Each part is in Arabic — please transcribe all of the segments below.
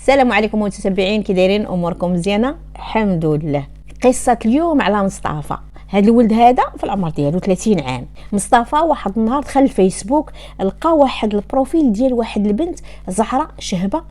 السلام عليكم متتبعين، كي دايرين؟ اموركم مزيانه؟ الحمد لله. قصه اليوم على مصطفى. هذا الولد هذا في العمر ديالو 30 عام. مصطفى واحد النهار دخل الفيسبوك، لقى واحد البروفيل ديال واحد البنت زهره شهبه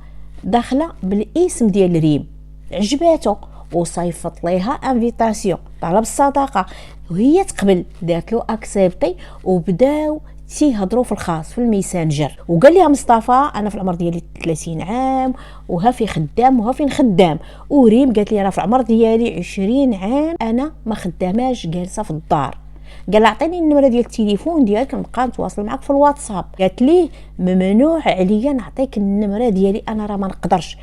داخله بالاسم ديال ريم، عجباته وصيفط ليها انفيتاسيون، طلب الصداقه وهي تقبل، دارت له اكسبتي وبداو تيهضروا في الخاص في الميسنجر. وقال لها مصطفى انا في العمر ديالي 30 عام وها في خدام وها فين خدام. وريم قالت لي انا في العمر ديالي 20 عام انا ما خداماش جالسه في الدار. قال لها اعطيني النمره ديال التليفون ديالك نبقى نتواصل معك في الواتساب. قالت ليه ممنوع عليا نعطيك النمره ديالي، انا راه ما نقدرش،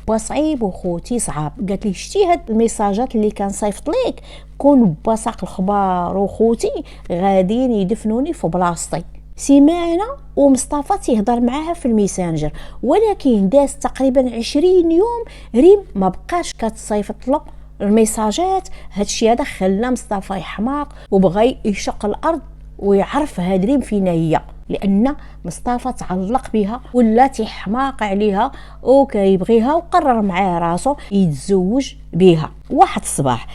با صعيب وخوتي صعاب. قالت لي شتي هاد الميساجات اللي كان صيفط ليك كون با ساق الخبار وخوتي غاديين يدفنوني في بلاصتي. سمعنا ومصطفى تيهضر معاها في الميسنجر، ولكن داز تقريبا 20 يوم ريم ما بقاش كتصيفط له الميساجات. هادشي هذا خلى مصطفى يحماق وبغى يشق الارض ويعرف هاد ريم فينا هي، لان مصطفى تعلق بها ولا تيحماق عليها وكيبغيها، وقرر معاه راسو يتزوج بها. واحد الصباح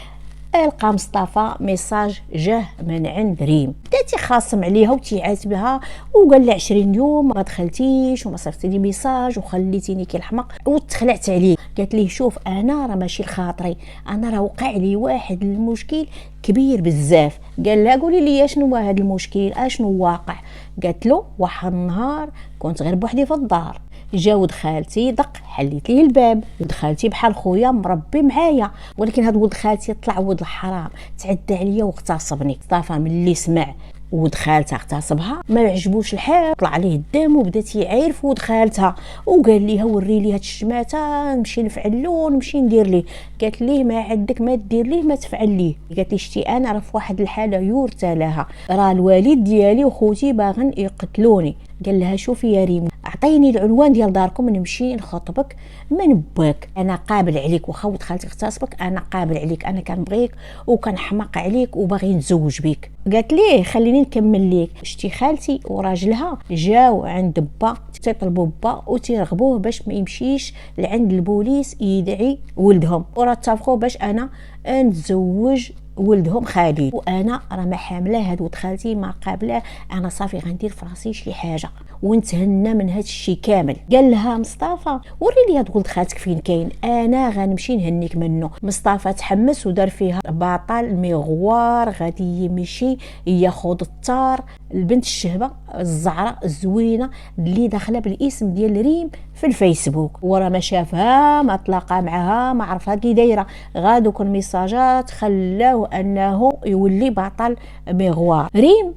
لقى مصطفى ميساج جاه من عند ريم، بدا تيخاصم عليها وتيعاتبها وقال لها 20 يوم ما دخلتيش وما صيفطتي لي ميساج وخليتيني كالحمق وتخلعت عليه. قالت ليه شوف انا راه ماشي لخاطري، انا راه وقع لي واحد المشكل كبير بزاف. قال لها قولي لي شنو هو هذا المشكل، اشنو واقع؟ قالت له واحد النهار كنت غير بوحدي في الدار، جا ولد خالتي دق، حليت ليه الباب، ولد خالتي بحال خويا مربي معايا، ولكن هاد ولد خالتي طلع ولد الحرام تعدى عليا واغتصبني. مصطفى ملي سمع ولد خالتها اغتصبها ما عجبوش الحال، طلع عليه الدم وبدا تيعاير في ولد خالتها وقال ليها وري لي هاد الشماته نمشي نفعل له نمشي ندير ليه. قالت ليه ما عندك ما دير ليه ما تفعل ليه. قالت لي شتي انا راه في واحد الحاله يورثى لها، راه الوالد ديالي وخوتي باغن يقتلوني. قال لها شوفي يا ريم اعطيني العنوان ديال داركم نمشي نخطبك من باك، انا قابل عليك واخا ولد خالتي اغتصبك، انا قابل عليك، انا كنبغيك وكنحماق عليك وباغي نتزوج بك. قالت ليه خليني نكمل ليك. شتي خالتي وراجلها جاو عند با تيطلبوا با وتيرغبوه باش ما يمشيش لعند البوليس يدعي ولدهم، وراه اتفقوا باش انا نتزوج ولدهم خالد، وانا راه ما حامله هاد ولد خالتي ما قابله، انا صافي غندير في راسي شي حاجه ونتهنى من هاد الشيء كامل. قال لها مصطفى وري لي هاد ولد خالتك فين كاين، انا غنمشي نهنيك منه. مصطفى تحمس ودار فيها بطل ميغوار، غادي يمشي ياخذ الطار البنت الشهبه الزعراء الزوينه اللي داخله بالاسم ديال ريم في الفيسبوك، ورا ما شافها ما تلاقى معها ما عرفها كي دايره. غادوك الميساجات خلاو انه يولي بطل ميغوار. ريم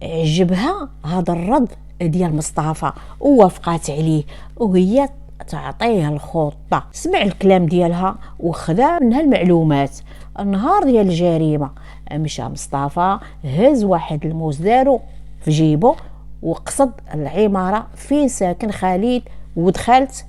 عجبها هذا الرد ديال مصطفى ووافقات عليه، وهي تعطيه الخطه. سمع الكلام ديالها وخدا منها المعلومات. النهار ديال الجريمه مشى مصطفى هز واحد الموس دارو في جيبه وقصد العماره فين ساكن خالد ودخلت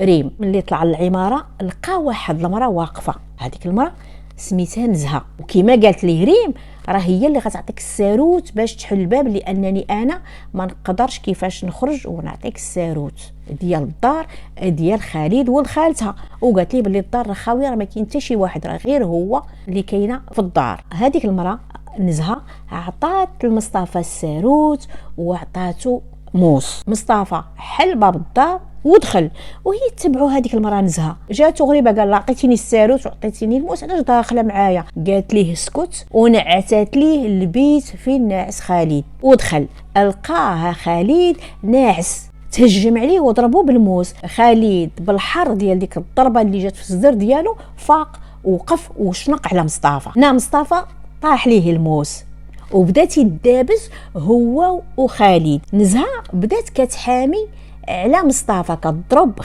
ريم. ملي طلع للعماره لقى واحد المراه واقفه، هذيك المراه سميتها نزهه، وكما قالت ليه ريم راه هي اللي غتعطيك الساروت باش تحل الباب، لانني انا ما نقدرش كيفاش نخرج ونعطيك الساروت ديال الدار ديال خالد ولد خالتها. وقالت لي بلي الدار راه خاويه، راه ما كاين حتى شي واحد، راه غير هو اللي كاينه في الدار. هذيك المراه نزهه عطات لمصطفى الساروت وعطاتو موس. مصطفى حل باب الدار ودخل وهي تبعوا هذيك المراه نزهه. جاتو غريبه، قال لها عطيتيني الساروت وعطيتيني الموس علاش داخله معايا؟ قالت ليه اسكت، ونعتات ليه البيت فين ناعس خالد. ودخل لقاها خالد ناعس، تهجم عليه وضربوه بالموس. خالد بالحر ديال ديك الضربه اللي جات في الصدر ديالو فاق وقف وشنق على مصطفى. مصطفى طاح ليه الموس وبدات يدابز هو وخالد. نزهه بدات كتحامي على مصطفى كتضرب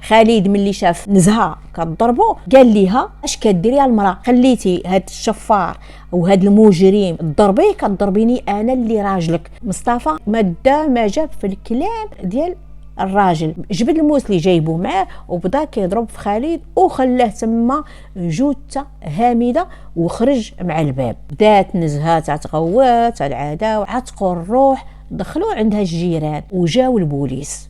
خالد ملي شاف نزهه كتضربو قال ليها اش كديري المراه، خليتي هاد الشفار وهاد المجرم تضربيه كتضربيني انا اللي راجلك. مصطفى ما جاب في الكلام ديال الراجل، جبد الموس اللي جايبو معاه وبدا كيضرب في خالد وخلاه تما جثه هامده وخرج مع الباب. بدات نزهه تتغوات العاده وعتقوا الروح. دخلوا عندها الجيران وجاو البوليس.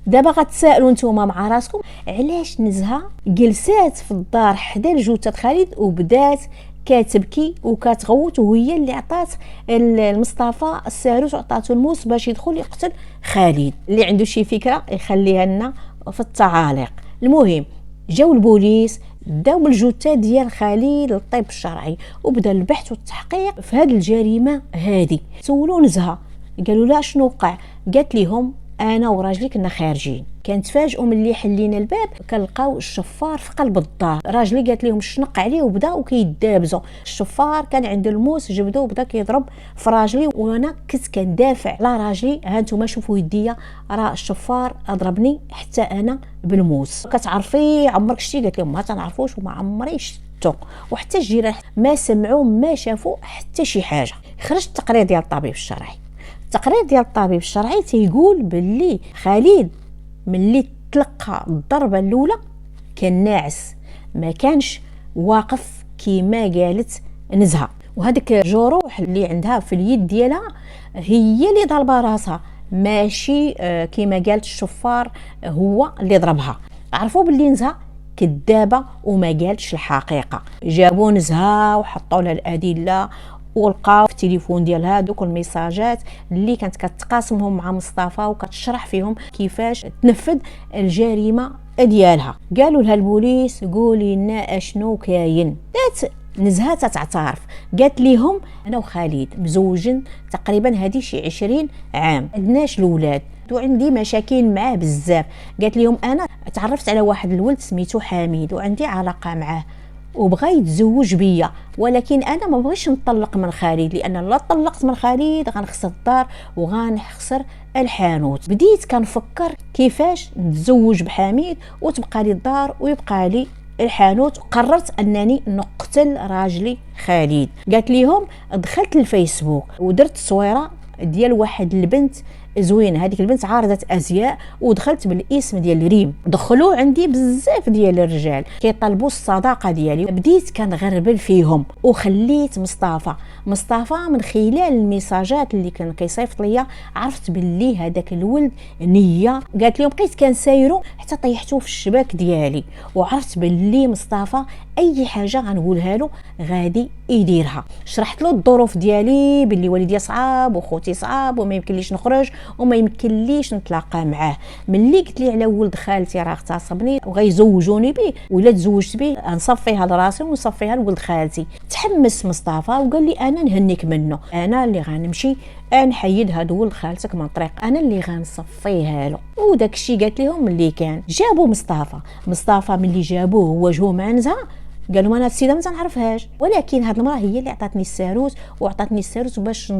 دابا غتسائلوا نتوما مع راسكم علاش نزهه جلسات في الدار حدا لجوثه خالد وبدات كتبكي وكتغوت، وهي اللي عطات المصطفى الساروت وعطاتو الموس باش يدخل يقتل خالد. اللي عنده شي فكره يخليها لنا في التعاليق. المهم جاو البوليس داو بالجثه ديال خالد للطب الشرعي وبدا البحث والتحقيق في هذه الجريمه هذه. سولوا نزهه قالوا لا شنو وقع، قالت لهم انا وراجلي كنا خارجين، كنتفاجئوا ملي حلينا الباب كنلقاو الشفار في قلب الدار. راجلي قالت لهم شنق عليه وبداو كيدابزوا. الشفار كان عنده الموس جبدو وبدا كيضرب في راجلي، وانا كنت كندافع على راجلي. ها نتوما شوفوا يديا راه الشفار ضربني حتى انا بالموس. كتعرفي عمرك شتي؟ قالت لهم ما تنعرفوش وما عمري شفتو، وحتى الجيران ما سمعوا ما شافوا حتى شي حاجه. خرج التقرير ديال الطبيب الشرعي. التقرير ديال الطبيب الشرعي تيقول باللي خالد ملي تلقى الضربه الاولى كان ناعس، ما كانش واقف كيما قالت نزهه. وهذيك جروح اللي عندها في اليد ديالها هي اللي ضربه راسها، ماشي كيما قالت الشفار هو اللي ضربها. عرفوا باللي نزهه كذابه وما قالتش الحقيقه. جابوا نزهه وحطوا لها الادله ولقاو في التليفون ديالها دوك الميساجات اللي كانت كتقاسمهم مع مصطفى وكتشرح فيهم كيفاش تنفذ الجريمه ديالها. قالوا لها البوليس قولي لنا اشنو كاين. نزهه تعترف، قالت ليهم انا وخالد مزوجين تقريبا هذه شي 20 عام، عندناش الاولاد وعندي مشاكل معاه بزاف. قالت ليهم انا تعرفت على واحد الولد سميتو حميد وعندي علاقه معاه وبغى يتزوج بيا، ولكن انا ما بغيتش نطلق من خالد، لان لا طلقت من خالد غنخسر الدار وغنخسر الحانوت. بديت كنفكر كيفاش نتزوج بحميد وتبقى لي الدار ويبقى لي الحانوت. قررت انني نقتل راجلي خالد. قالت ليهم دخلت الفيسبوك ودرت تصويره ديال واحد البنت زوينه، هذيك البنت عارضه ازياء، ودخلت بالاسم ديال ريم. دخلوا عندي بزاف ديال الرجال كيطلبوا الصداقه ديالي. بديت كنغربل فيهم وخليت مصطفى من خلال الميساجات اللي كان كيصيفط ليا عرفت باللي هذاك الولد نيه. قالت لهم بقيت كنسايرو حتى طيحتو في الشباك ديالي، وعرفت باللي مصطفى اي حاجه غنقولها له غادي يديرها. شرحت له الظروف ديالي باللي والديا صعاب وخوتي صعاب وما يمكنليش نخرج وما يمكنليش نتلاقى معاه. ملي قلت لي على ولد خالتي راه اغتصبني وغيزوجوني به، ولا تزوجت به نصفيها لراسي ونصفيها لولد خالتي. تحمس مصطفى وقال لي انا نهنيك منه، انا اللي غنمشي نحيد هاد ولد خالتك من طريق، انا اللي غنصفيها له. وداك الشيء قالت لهم ملي كان جابوا مصطفى ملي جابوه وواجهوه مع نزهه قالوا انا السيده ما تنعرفهاش، ولكن هاد المراه هي اللي عطاتني الساروت وعطاتني الساروت باش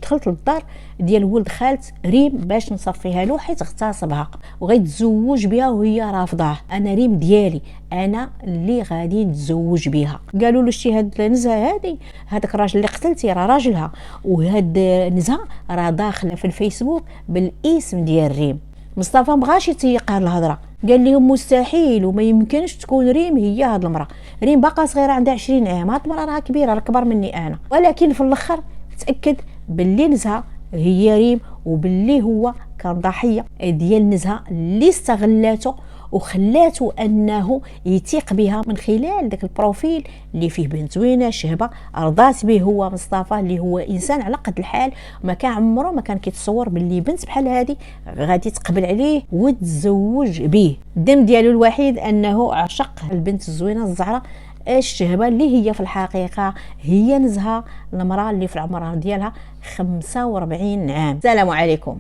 دخلت للدار ديال ولد خالت ريم باش نصفيها له حيت اغتصبها وغيتزوج بها وهي رافضاه. انا ريم ديالي، انا اللي غادي نتزوج بها. قالوا له شتي هاد نزهه هذاك الراجل اللي قتلتي راه راجلها، وهاد نزهه راه داخله في الفيسبوك بالاسم ديال ريم. مصطفى مبغاش يتيق هاد الهضره، قال لهم مستحيل وما يمكنش تكون ريم هي هاد المراه. ريم باقا صغيره عندها 20 عام، هاد المراه راه كبيره راه كبر مني انا. ولكن في الاخر تاكد باللي نزهه هي ريم وباللي هو كان ضحيه ديال نزهه اللي استغلاته وخلاته انه يثيق بها من خلال داك البروفيل اللي فيه بنت زوينه شهبه رضات به هو مصطفى اللي هو انسان على قد الحال، ما كان عمره ما كان كيتصور باللي بنت بحال هذه غادي تقبل عليه وتزوج به. الدم ديالو الوحيد انه عشق البنت الزوينه الزعره الشهبه اللي هي في الحقيقه هي نزهه المراه اللي في العمر ديالها 45 عام. السلام عليكم.